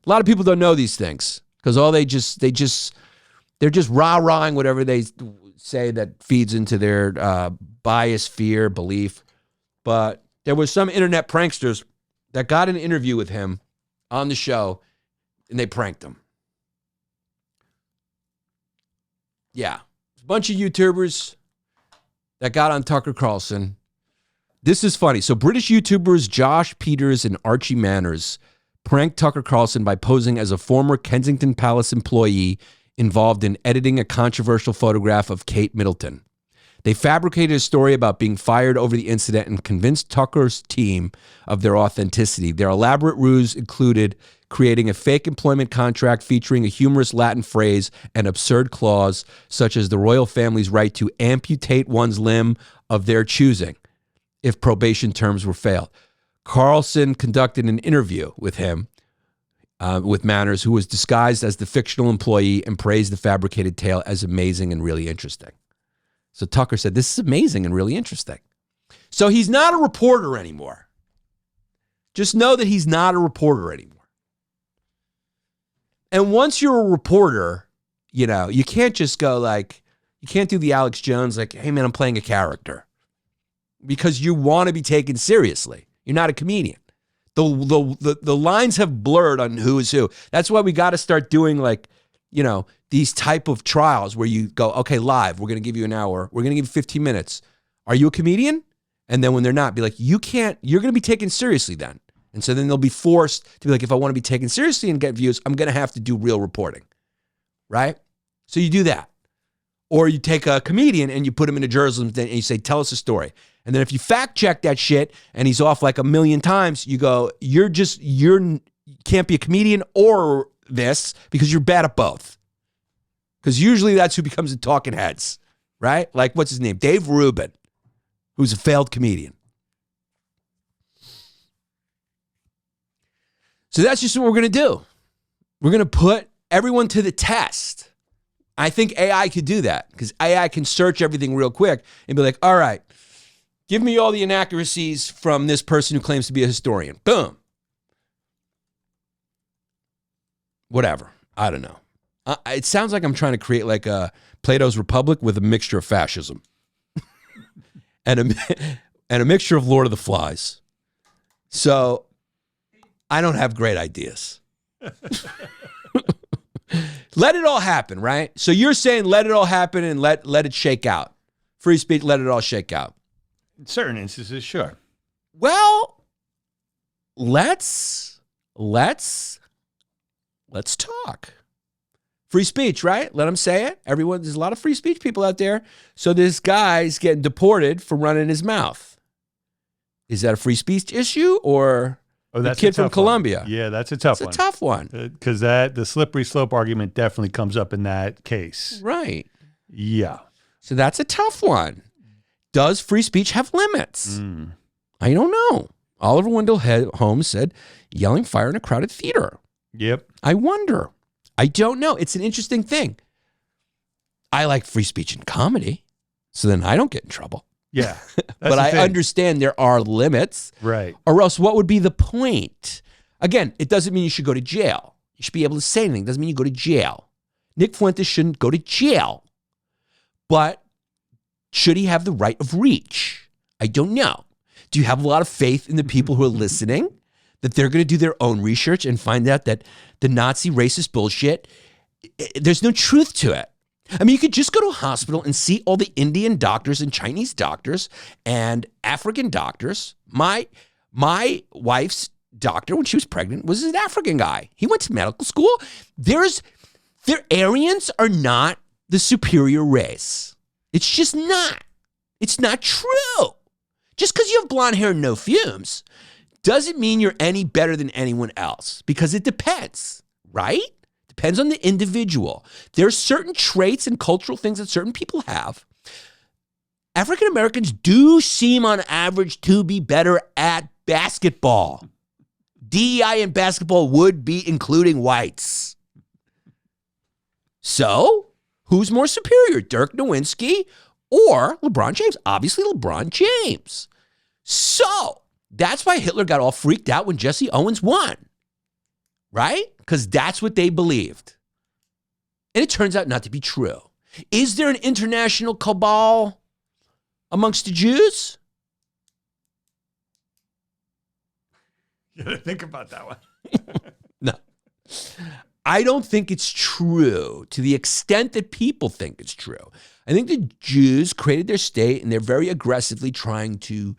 B: A lot of people don't know these things because they're just rah-rahing whatever they say that feeds into their bias, fear, belief. But there was some internet pranksters that got an interview with him on the show, and they pranked him. Yeah. A bunch of YouTubers that got on Tucker Carlson. This is funny. So British YouTubers Josh Peters and Archie Manners pranked Tucker Carlson by posing as a former Kensington Palace employee involved in editing a controversial photograph of Kate Middleton. They fabricated a story about being fired over the incident and convinced Tucker's team of their authenticity. Their elaborate ruse included creating a fake employment contract featuring a humorous Latin phrase and absurd clause, such as the royal family's right to amputate one's limb of their choosing if probation terms were failed. Carlson conducted an interview with him, with Manners, who was disguised as the fictional employee, and praised the fabricated tale as amazing and really interesting. So Tucker said, this is amazing and really interesting. So he's not a reporter anymore. Just know that he's not a reporter anymore. And once you're a reporter, you can't just go you can't do the Alex Jones, hey man, I'm playing a character. Because you want to be taken seriously. You're not a comedian. The lines have blurred on who is who. That's why we got to start doing these type of trials where you go, okay, live, we're going to give you an hour. We're going to give you 15 minutes. Are you a comedian? And then when they're not, be like, you're going to be taken seriously then. And so then they'll be forced to be like, if I want to be taken seriously and get views, I'm going to have to do real reporting. Right? So you do that. Or you take a comedian and you put him in a journalism and you say, tell us a story. And then if you fact check that shit and he's off like a million times, you go, you can't be a comedian or this because you're bad at both. Because usually that's who becomes the talking heads, right? Like, what's his name? Dave Rubin, who's a failed comedian. So that's just what we're going to do. We're going to put everyone to the test. I think AI could do that because AI can search everything real quick and be like, all right, give me all the inaccuracies from this person who claims to be a historian. Boom. Whatever. I don't know. It sounds like I'm trying to create like a Plato's Republic with a mixture of fascism and a mixture of Lord of the Flies. So I don't have great ideas. Let it all happen, right? So you're saying let it all happen and let it shake out. Free speech, let it all shake out.
D: In certain instances, sure.
B: Well, let's talk. Free speech, right? Let them say it. There's a lot of free speech people out there. So this guy's getting deported for running his mouth. Is that a free speech issue or the kid from Colombia?
D: One. Yeah, that's a tough one.
B: It's a tough one.
D: Because the slippery slope argument definitely comes up in that case.
B: Right.
D: Yeah.
B: So that's a tough one. Does free speech have limits? I don't know. Oliver Wendell Holmes said, yelling fire in a crowded theater.
D: Yep.
B: I wonder. I don't know. It's an interesting thing. I like free speech in comedy, so then I don't get in trouble.
D: Yeah.
B: But I understand there are limits.
D: Right.
B: Or else what would be the point? Again, it doesn't mean you should go to jail. You should be able to say anything. It doesn't mean you go to jail. Nick Fuentes shouldn't go to jail. But should he have the right of reach? I don't know. Do you have a lot of faith in the people who are listening? That they're going to do their own research and find out that the Nazi racist bullshit, there's no truth to it. I mean, you could just go to a hospital and see all the Indian doctors and Chinese doctors and African doctors. My wife's doctor, when she was pregnant, was an African guy. He went to medical school. Their Aryans are not the superior race. It's just not. It's not true. Just because you have blonde hair and no fumes doesn't mean you're any better than anyone else, because it depends, right? Depends on the individual. There's certain traits and cultural things that certain people have. African Americans do seem on average to be better at basketball. DEI in basketball would be including whites. So, who's more superior, Dirk Nowitzki or LeBron James? Obviously, LeBron James. So, that's why Hitler got all freaked out when Jesse Owens won, right? Because that's what they believed. And it turns out not to be true. Is there an international cabal amongst the Jews?
D: You gotta think about that one.
B: No. I don't think it's true to the extent that people think it's true. I think the Jews created their state and they're very aggressively trying to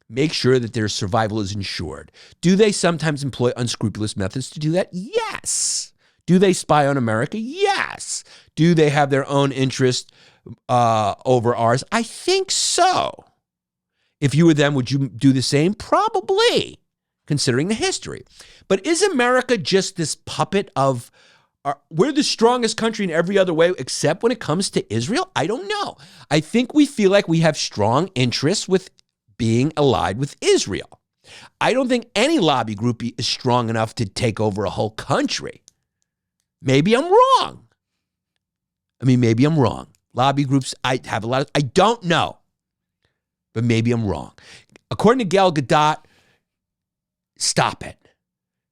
B: make sure that their survival is ensured. Do they sometimes employ unscrupulous methods to do that? Yes. Do they spy on America? Yes. Do they have their own interest over ours? I think so. If you were them, would you do the same? Probably, considering the history. But is America just this puppet of, we're the strongest country in every other way except when it comes to Israel? I don't know. I think we feel like we have strong interests with being allied with Israel. I don't think any lobby group is strong enough to take over a whole country. Maybe I'm wrong. Maybe I'm wrong. Lobby groups, I don't know. But maybe I'm wrong. According to Gal Gadot, stop it.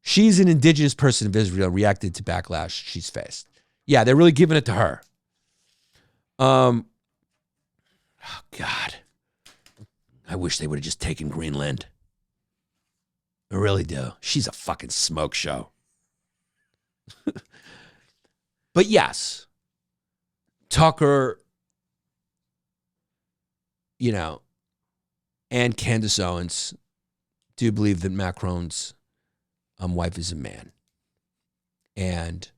B: She's an indigenous person of Israel, reacted to backlash she's faced. Yeah, they're really giving it to her. Oh, God. I wish they would have just taken Greenland. I really do. She's a fucking smoke show. But yes, Tucker, and Candace Owens do believe that Macron's wife is a man. And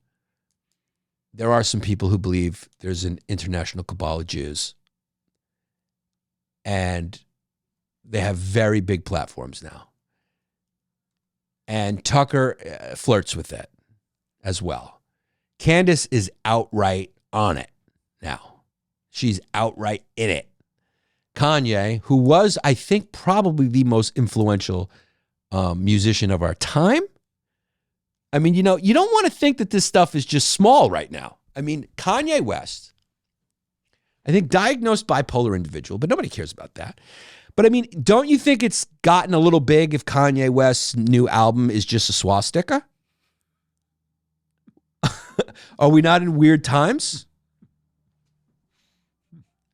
B: there are some people who believe there's an international cabal of Jews. And they have very big platforms now. And Tucker flirts with it as well. Candace is outright on it now. She's outright in it. Kanye, who was, I think, probably the most influential musician of our time. You don't want to think that this stuff is just small right now. Kanye West, I think diagnosed bipolar individual, but nobody cares about that. But don't you think it's gotten a little big if Kanye West's new album is just a swastika? Are we not in weird times?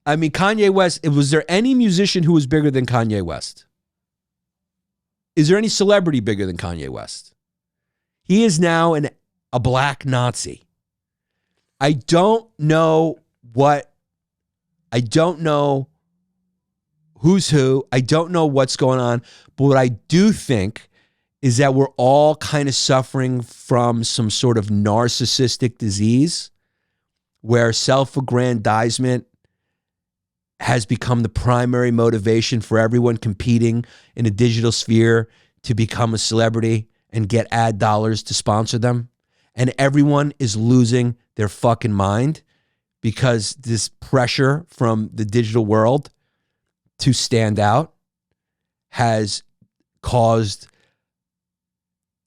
B: I mean, Kanye West, was there any musician who was bigger than Kanye West? Is there any celebrity bigger than Kanye West? He is now a black Nazi. I don't know who's who. I don't know what's going on. But what I do think is that we're all kind of suffering from some sort of narcissistic disease where self-aggrandizement has become the primary motivation for everyone competing in a digital sphere to become a celebrity and get ad dollars to sponsor them. And everyone is losing their fucking mind because this pressure from the digital world to stand out has caused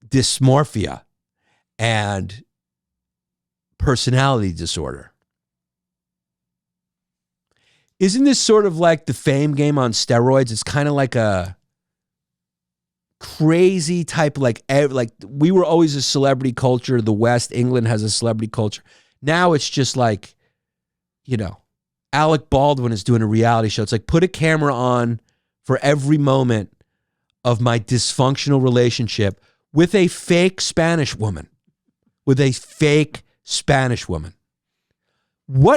B: dysmorphia and personality disorder. Isn't this sort of like the fame game on steroids? It's kind of like a crazy type, like we were always a celebrity culture. The West, England has a celebrity culture. Now it's just like, you know, Alec Baldwin is doing a reality show. It's like, put a camera on for every moment of my dysfunctional relationship with a fake Spanish woman. What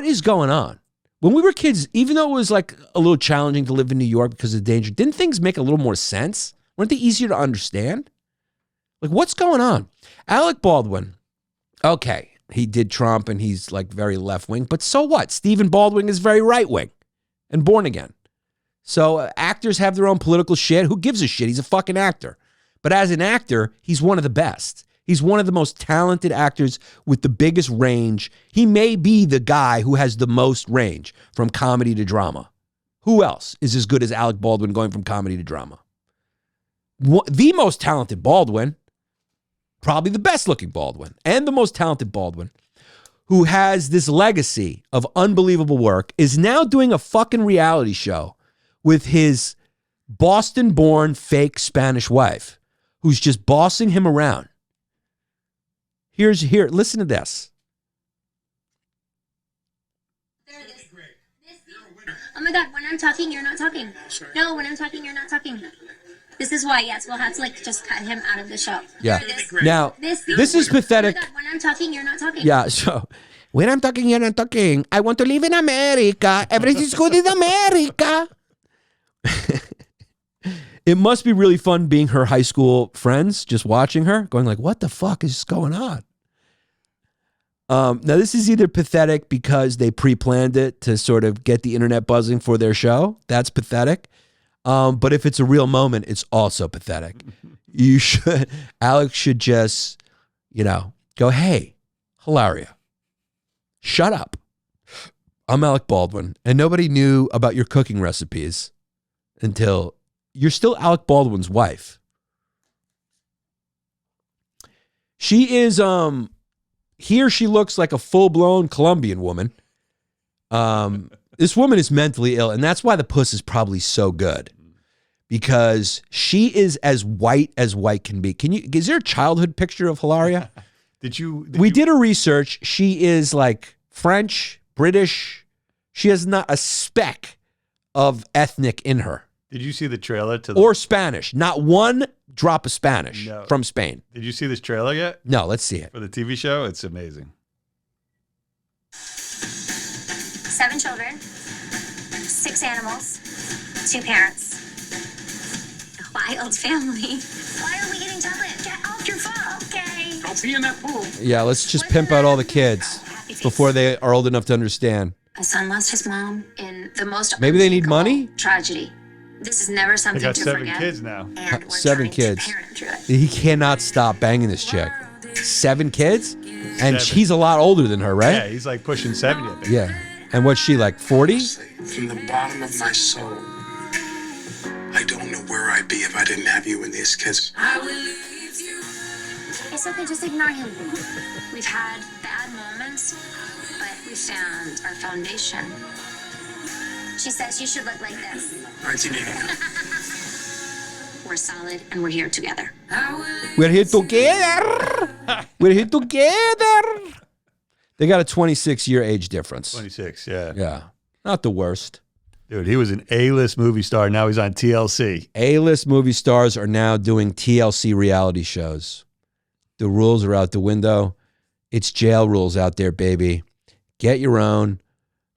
B: is going on? When we were kids, even though it was like a little challenging to live in New York because of the danger, didn't things make a little more sense? Weren't they easier to understand? Like, what's going on? Alec Baldwin, okay, he did Trump and he's like very left-wing, but so what? Stephen Baldwin is very right-wing and born again. So actors have their own political shit. Who gives a shit? He's a fucking actor. But as an actor, he's one of the best. He's one of the most talented actors with the biggest range. He may be the guy who has the most range from comedy to drama. Who else is as good as Alec Baldwin going from comedy to drama? The most talented Baldwin, probably the best looking Baldwin, and the most talented Baldwin, who has this legacy of unbelievable work, is now doing a fucking reality show with his Boston-born fake Spanish wife, who's just bossing him around. Listen to this.
E: Oh my God, when I'm talking, you're not talking. No, when I'm talking, you're not talking. This is why, yes, we'll have to like just cut him out of the show.
B: Yeah. Now, this is pathetic.
E: Oh my God, when I'm talking, you're not talking.
B: Yeah, so when I'm talking, you're not talking. I want to live in America. Everything's good in America. It must be really fun being her high school friends, just watching her, going like, what the fuck is going on? Now, this is either pathetic because they pre-planned it to sort of get the internet buzzing for their show. That's pathetic. But if it's a real moment, it's also pathetic. Alex should just, go, hey, Hilaria, shut up. I'm Alec Baldwin, and nobody knew about your cooking recipes until you're still Alec Baldwin's wife. She is, here she looks like a full-blown Colombian woman. This woman is mentally ill, and that's why the puss is probably so good. Because she is as white can be. Is there a childhood picture of Hilaria? We did her research. She is like French, British. She has not a speck of ethnic in her.
D: Did you see the trailer to
B: or Spanish? Not one drop of Spanish from Spain.
D: Did you see this trailer yet?
B: No, let's see it.
D: For the TV show? It's amazing.
E: 7 children, 6 animals, 2 parents. A wild family. Why are we getting chocolate? Get off your phone. Okay.
C: Don't be in that pool.
B: Yeah, let's just pimp out all the kids before they are old enough to understand.
E: My son lost his mom in the most
B: Maybe they need money?
E: Tragedy. This is never something
D: They got
E: to
D: 7
E: forget.
D: kids now.
E: And we're
B: 7
E: trying to
B: kids.
E: parent through it.
B: He cannot stop banging this chick. 7 kids? And
D: 7.
B: he's a lot older than her, right?
D: Yeah, he's like pushing 70, I think.
B: Yeah. And what's she, like 40?
F: From the bottom of my soul, I don't know where I'd be if I didn't have you and these kids.
E: It's okay, just ignore him. We've had bad moments, but we found our foundation. She says you should look like this.
F: 1980.
E: We're solid and we're here together.
B: We're here together. We're here together. They got a 26-year age difference.
D: 26, yeah.
B: Yeah. Not the worst.
D: Dude, he was an A-list movie star. Now he's on TLC.
B: A-list movie stars are now doing TLC reality shows. The rules are out the window. It's jail rules out there, baby. Get your own.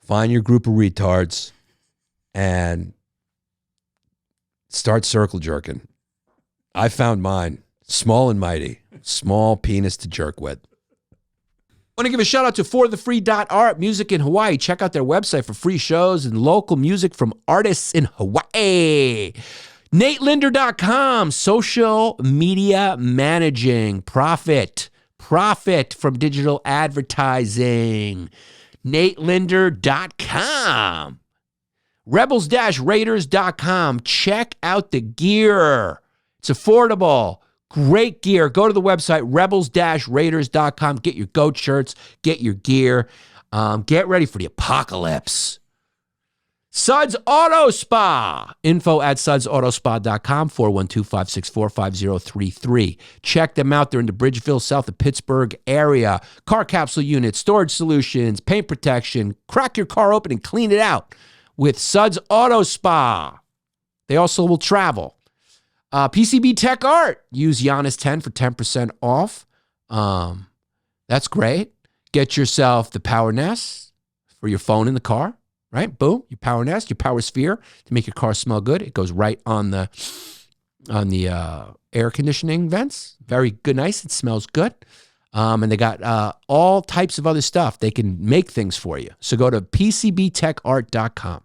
B: Find your group of retards and start circle jerking. I found mine. Small and mighty. Small penis to jerk with. I want to give a shout out to forthefree.art, music in Hawaii. Check out their website for free shows and local music from artists in Hawaii. NateLinder.com, social media managing, profit from digital advertising. NateLinder.com. Rebels-Raiders.com. Check out the gear. It's affordable. Great gear. Go to the website, rebels-raiders.com. Get your goat shirts. Get your gear. Get ready for the apocalypse. Suds Auto Spa. Info at sudsAutospa.com, 412-564-5033. Check them out. They're in the Bridgeville, south of Pittsburgh area. Car capsule units, storage solutions, paint protection. Crack your car open and clean it out with Suds Auto Spa. They also will travel. PCB Tech Art. Use Yannis 10 for 10% off. That's great. Get yourself the Power Nest for your phone in the car, right? Boom, your Power Nest, your Power Sphere to make your car smell good. It goes right on the air conditioning vents. Very good, nice. It smells good. And they got all types of other stuff. They can make things for you. So go to PCBTechArt.com.